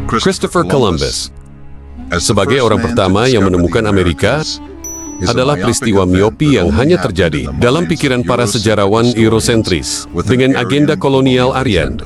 Christopher Columbus, sebagai orang pertama yang menemukan Amerika, adalah peristiwa miopi yang hanya terjadi dalam pikiran para sejarawan Eurosentris dengan agenda kolonial Aryan.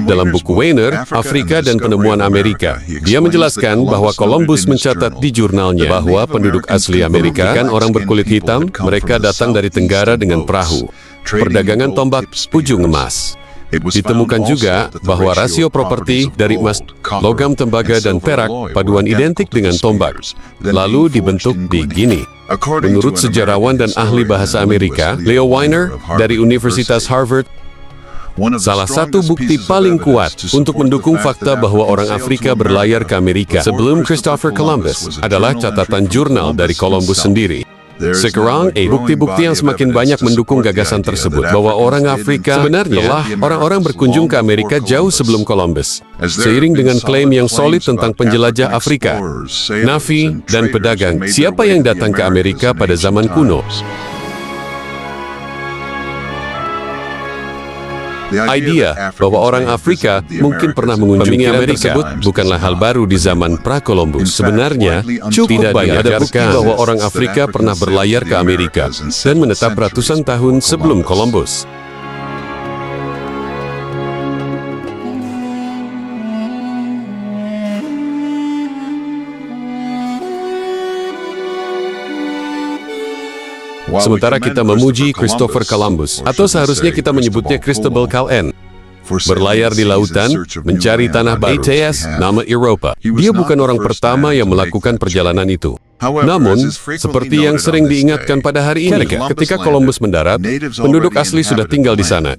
Dalam buku Weiner, Afrika dan Penemuan Amerika, dia menjelaskan bahwa Columbus mencatat di jurnalnya bahwa penduduk asli Amerika kan orang berkulit hitam, mereka datang dari Tenggara dengan perahu, perdagangan tombak, ujung emas. Ditemukan juga bahwa rasio properti dari emas, logam tembaga, dan perak paduan identik dengan tombak, lalu dibentuk di Gini. Menurut sejarawan dan ahli bahasa Amerika, Leo Weiner dari Universitas Harvard, salah satu bukti paling kuat untuk mendukung fakta bahwa orang Afrika berlayar ke Amerika sebelum Christopher Columbus adalah catatan jurnal dari Columbus sendiri. Sekarang, bukti-bukti yang semakin banyak mendukung gagasan tersebut bahwa orang Afrika sebenarnya telah orang-orang berkunjung ke Amerika jauh sebelum Columbus. Seiring dengan klaim yang solid tentang penjelajah Afrika, navi, dan pedagang, siapa yang datang ke Amerika pada zaman kuno? Idea bahwa orang Afrika mungkin pernah mengunjungi Amerika bukanlah hal baru di zaman pra-Columbus. Sebenarnya, cukup banyak ada bukti bahwa orang Afrika pernah berlayar ke Amerika dan menetap ratusan tahun sebelum Columbus. Sementara kita memuji Christopher Columbus, atau seharusnya kita menyebutnya Cristobal Colon, berlayar di lautan, mencari tanah baru, nama Eropa. Dia bukan orang pertama yang melakukan perjalanan itu. Namun, seperti yang sering diingatkan pada hari ini, ketika Columbus mendarat, penduduk asli sudah tinggal di sana.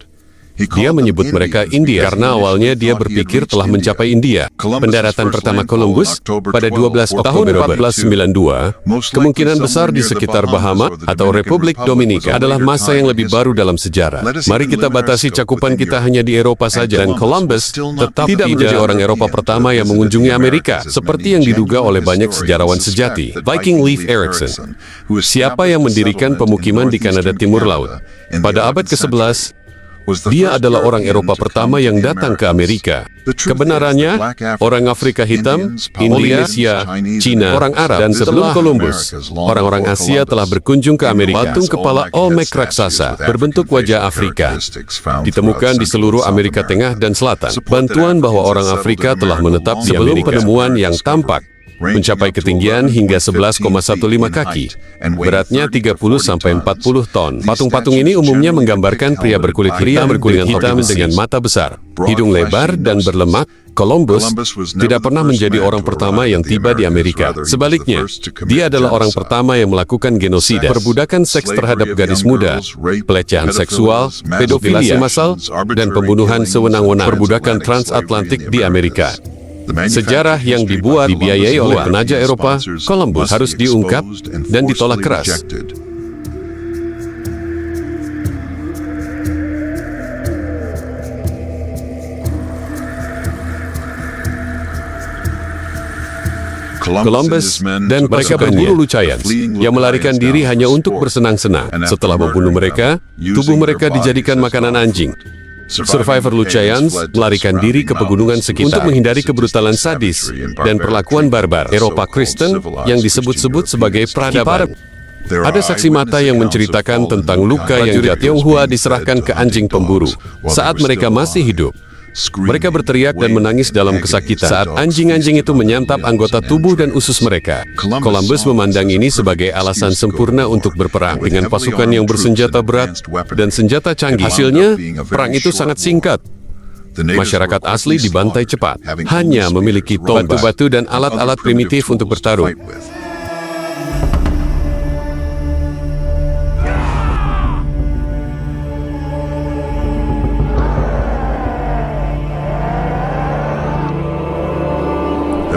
Dia menyebut mereka India karena awalnya dia berpikir telah mencapai India. Pendaratan pertama Columbus pada 12 Oktober 1492, kemungkinan besar di sekitar Bahama atau Republik Dominika adalah masa yang lebih baru dalam sejarah. Mari kita batasi cakupan kita hanya di Eropa saja, dan Columbus tetap tidak menjadi orang Eropa pertama yang mengunjungi Amerika, seperti yang diduga oleh banyak sejarawan sejati. Viking Leif Erikson, siapa yang mendirikan pemukiman di Kanada Timur Laut. Pada abad ke-11, dia adalah orang Eropa pertama yang datang ke Amerika. Kebenarannya, orang Afrika hitam, Indonesia, Cina, orang Arab, dan sebelum Columbus, orang-orang Asia telah berkunjung ke Amerika. Patung kepala Olmec raksasa berbentuk wajah Afrika ditemukan di seluruh Amerika Tengah dan Selatan. Bantuan bahwa orang Afrika telah menetap sebelum penemuan yang tampak mencapai ketinggian hingga 11,15 kaki, beratnya 30-40 ton. Patung-patung ini umumnya menggambarkan pria berkulit hitam dengan mata besar, hidung lebar dan berlemak. Columbus tidak pernah menjadi orang pertama yang tiba di Amerika. Sebaliknya, dia adalah orang pertama yang melakukan genosida, perbudakan seks terhadap gadis muda, pelecehan seksual, pedofilia massal, dan pembunuhan sewenang-wenang, perbudakan transatlantik di Amerika. Sejarah yang dibiayai oleh penajah Eropa, Columbus harus diungkap dan ditolak keras. Columbus dan mereka berburu Lucayans yang melarikan diri hanya untuk bersenang-senang. Setelah membunuh mereka, tubuh mereka dijadikan makanan anjing. Survivor Lucayans melarikan diri ke pegunungan sekitar untuk menghindari kebrutalan sadis dan perlakuan barbar Eropa Kristen yang disebut-sebut sebagai peradaban. Ada saksi mata yang menceritakan tentang luka yang Tionghoa diserahkan ke anjing pemburu saat mereka masih hidup. Mereka berteriak dan menangis dalam kesakitan saat anjing-anjing itu menyantap anggota tubuh dan usus mereka. Columbus memandang ini sebagai alasan sempurna untuk berperang dengan pasukan yang bersenjata berat dan senjata canggih. Hasilnya, perang itu sangat singkat. Masyarakat asli dibantai cepat, hanya memiliki tombak, batu-batu dan alat-alat primitif untuk bertarung.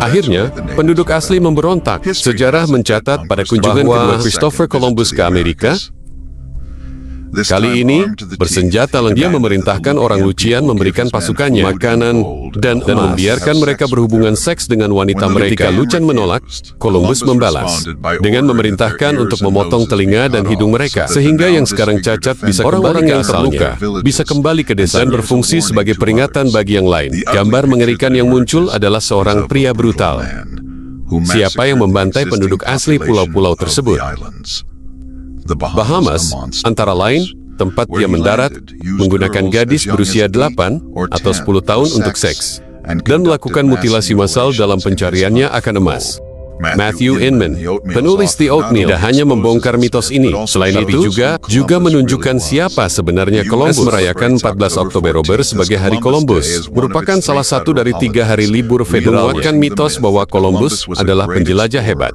Akhirnya, penduduk asli memberontak. Sejarah mencatat pada kunjungan kedua Christopher Columbus ke Amerika, Kali ini, bersenjata lengkap, dia memerintahkan orang Lucian memberikan pasukannya makanan dan membiarkan mereka berhubungan seks dengan wanita mereka. Lucian menolak, Columbus membalas dengan memerintahkan untuk memotong telinga dan hidung mereka, sehingga yang sekarang cacat bisa orang-orang yang terluka bisa kembali ke desa dan berfungsi sebagai peringatan bagi yang lain. Gambar mengerikan yang muncul adalah seorang pria brutal. Siapa yang membantai penduduk asli pulau-pulau tersebut? Bahamas, antara lain, tempat dia mendarat, menggunakan gadis berusia 8 atau 10 tahun untuk seks, dan melakukan mutilasi massal dalam pencariannya akan emas. Matthew Inman, penulis The Oatmeal, tidak hanya membongkar mitos ini, selain itu juga menunjukkan siapa sebenarnya Columbus. Merayakan 14 Oktober sebagai Hari Columbus, merupakan salah satu dari 3 hari libur federal. Menguatkan mitos bahwa Columbus adalah penjelajah hebat.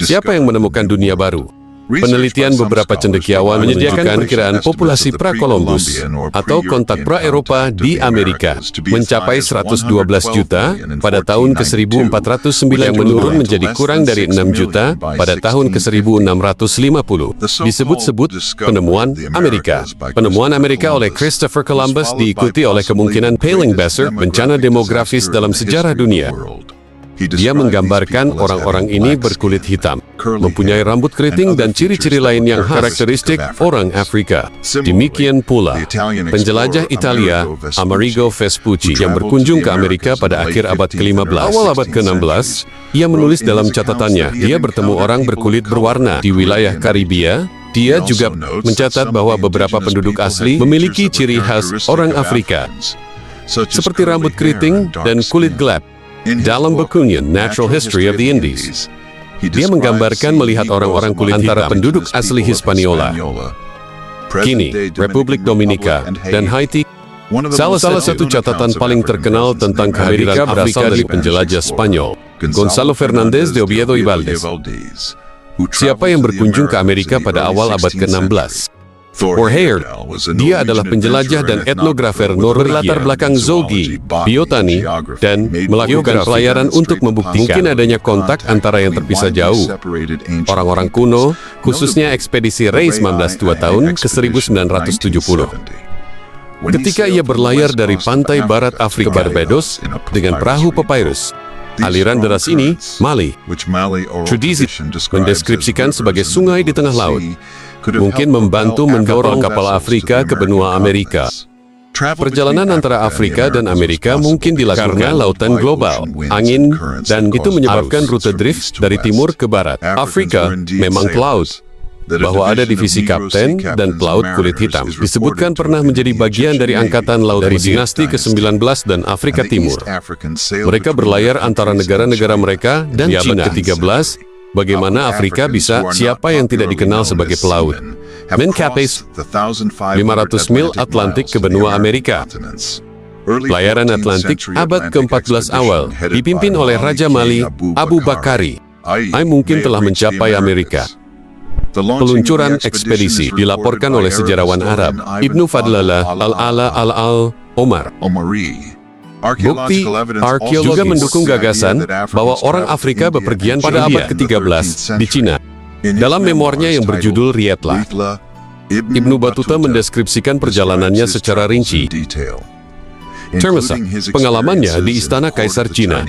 Siapa yang menemukan dunia baru? Penelitian beberapa cendekiawan menyediakan perkiraan populasi pra-Columbus atau kontak pra-Eropa di Amerika mencapai 112 juta pada tahun ke-1409 yang menurun menjadi kurang dari 6 juta pada tahun ke-1650. Disebut-sebut penemuan Amerika. Penemuan Amerika oleh Christopher Columbus diikuti oleh kemungkinan paling besar bencana demografis dalam sejarah dunia. Dia menggambarkan orang-orang ini berkulit hitam, mempunyai rambut keriting dan ciri-ciri lain yang karakteristik orang Afrika. Demikian pula, penjelajah Italia, Amerigo Vespucci, yang berkunjung ke Amerika pada akhir abad ke-15. Awal abad ke-16, ia menulis dalam catatannya, dia bertemu orang berkulit berwarna di wilayah Karibia. Dia juga mencatat bahwa beberapa penduduk asli memiliki ciri khas orang Afrika, seperti rambut keriting dan kulit gelap. Dalam bukunya Natural History of the Indies, dia menggambarkan melihat orang-orang kulit antara penduduk asli Hispaniola, kini Republik Dominika, dan Haiti. Salah satu catatan paling terkenal tentang kehadiran Afrika dari penjelajah Spanyol, Gonzalo Fernández de Oviedo y Valdés, siapa yang berkunjung ke Amerika pada awal abad ke-16. Thor Heyerdahl, dia adalah penjelajah dan etnografer Norwegia, berlatar belakang zoologi, biotani, dan melakukan pelayaran untuk membuktikan mungkin adanya kontak antara yang terpisah jauh. Orang-orang kuno, khususnya ekspedisi Ray 1902 tahun ke 1970. Ketika ia berlayar dari pantai barat Afrika ke Barbados dengan perahu papyrus, aliran deras ini, Mali, Trudisi mendeskripsikan sebagai sungai di tengah laut, mungkin membantu mendorong kapal Afrika ke benua Amerika. Perjalanan antara Afrika dan Amerika mungkin dilakukan karena lautan global, angin, dan itu menyebabkan rute drift dari timur ke barat. Afrika memang pelaut, bahwa ada divisi kapten dan pelaut kulit hitam. Disebutkan pernah menjadi bagian dari angkatan laut dari dinasti ke-19 dan Afrika Timur. Mereka berlayar antara negara-negara mereka dan China. Ke-13, bagaimana Afrika bisa, siapa yang tidak dikenal sebagai pelaut, mencapai 500 mil Atlantik ke benua Amerika. Pelayaran Atlantik abad ke-14 awal dipimpin oleh Raja Mali, Abu Bakari, mungkin telah mencapai Amerika. Peluncuran ekspedisi dilaporkan oleh sejarawan Arab, Ibnu Fadlallah al-Ala al-Omar. Bukti arkeologis juga mendukung gagasan bahwa orang Afrika bepergian pada abad ke-13 di Cina. Dalam memoarnya yang berjudul Rietla, Ibnu Battuta mendeskripsikan perjalanannya secara rinci, termasuk pengalamannya di Istana Kaisar Cina.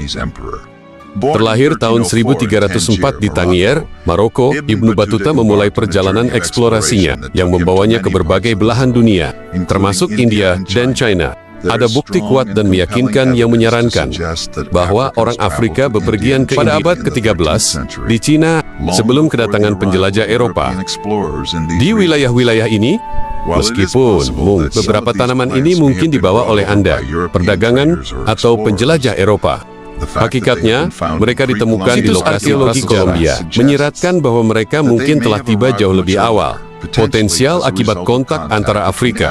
Terlahir tahun 1304 di Tangier, Maroko, Ibnu Battuta memulai perjalanan eksplorasinya yang membawanya ke berbagai belahan dunia, termasuk India dan China. Ada bukti kuat dan meyakinkan yang menyarankan bahwa orang Afrika bepergian ke pada abad ke-13 di Cina sebelum kedatangan penjelajah Eropa. Di wilayah-wilayah ini, meskipun beberapa tanaman ini mungkin dibawa oleh Anda, perdagangan atau penjelajah Eropa, hakikatnya, mereka ditemukan di lokasi arkeologi Kolombia, menyiratkan bahwa mereka mungkin telah tiba jauh lebih awal. Potensial akibat kontak antara Afrika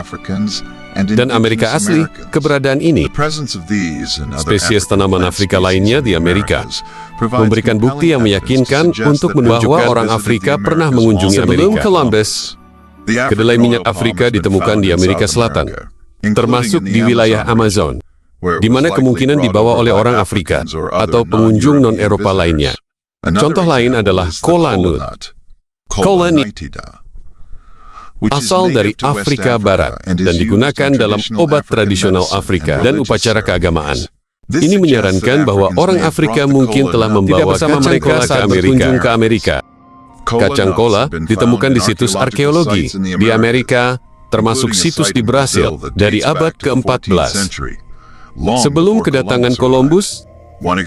dan Amerika asli, keberadaan ini, spesies tanaman Afrika lainnya di Amerika, memberikan bukti yang meyakinkan untuk menunjukkan bahwa orang Afrika pernah mengunjungi Amerika. Sebelum Columbus, kedelai minyak Afrika ditemukan di Amerika Selatan, termasuk di wilayah Amazon, di mana kemungkinan dibawa oleh orang Afrika atau pengunjung non-Eropa lainnya. Contoh lain adalah kola nut. asal dari Afrika Barat dan digunakan dalam obat tradisional Afrika dan upacara keagamaan. Ini menyarankan bahwa orang Afrika mungkin telah membawa kacang kola ke Amerika. Kacang kola ditemukan di situs arkeologi di Amerika, termasuk situs di Brasil dari abad ke-14. Sebelum kedatangan Columbus,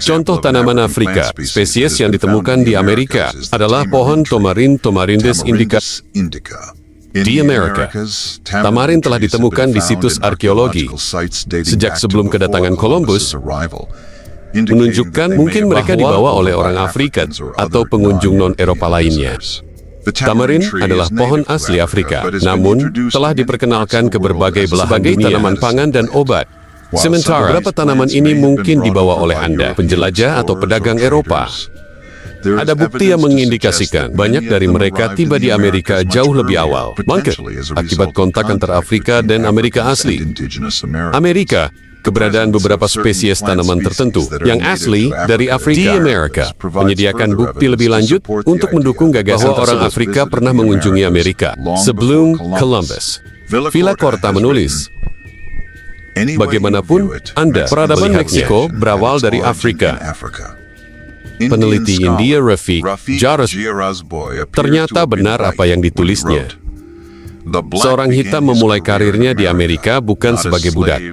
contoh tanaman Afrika, spesies yang ditemukan di Amerika adalah pohon Tamarind indica. Di Amerika, tamarin telah ditemukan di situs arkeologi sejak sebelum kedatangan Columbus, menunjukkan mungkin mereka dibawa oleh orang Afrika atau pengunjung non-Eropa lainnya. Tamarin adalah pohon asli Afrika, namun telah diperkenalkan ke berbagai belahan dunia tanaman pangan dan obat. Sementara beberapa tanaman ini mungkin dibawa oleh Anda, penjelajah atau pedagang Eropa. Ada bukti yang mengindikasikan banyak dari mereka tiba di Amerika jauh lebih awal. Mungkin akibat kontak antara Afrika dan Amerika asli. Amerika, keberadaan beberapa spesies tanaman tertentu yang asli dari Afrika di Amerika menyediakan bukti lebih lanjut untuk mendukung gagasan bahwa orang Afrika pernah mengunjungi Amerika sebelum Columbus. Villa Corta menulis, bagaimanapun Anda, peradaban Meksiko berawal dari Afrika. Peneliti India Rafiq Jarazboy ternyata benar apa yang ditulisnya. Seorang hitam memulai karirnya di Amerika bukan sebagai budak,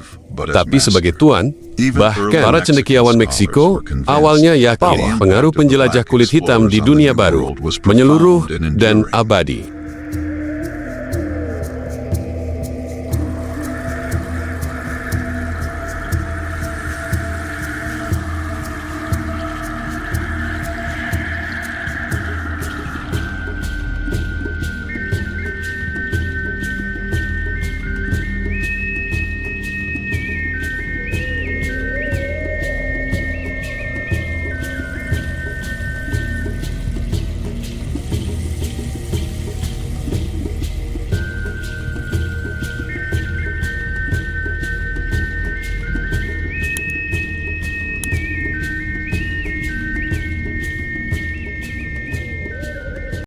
tapi sebagai tuan. Bahkan para cendekiawan Meksiko awalnya yakin pengaruh penjelajah kulit hitam di dunia baru menyeluruh dan abadi.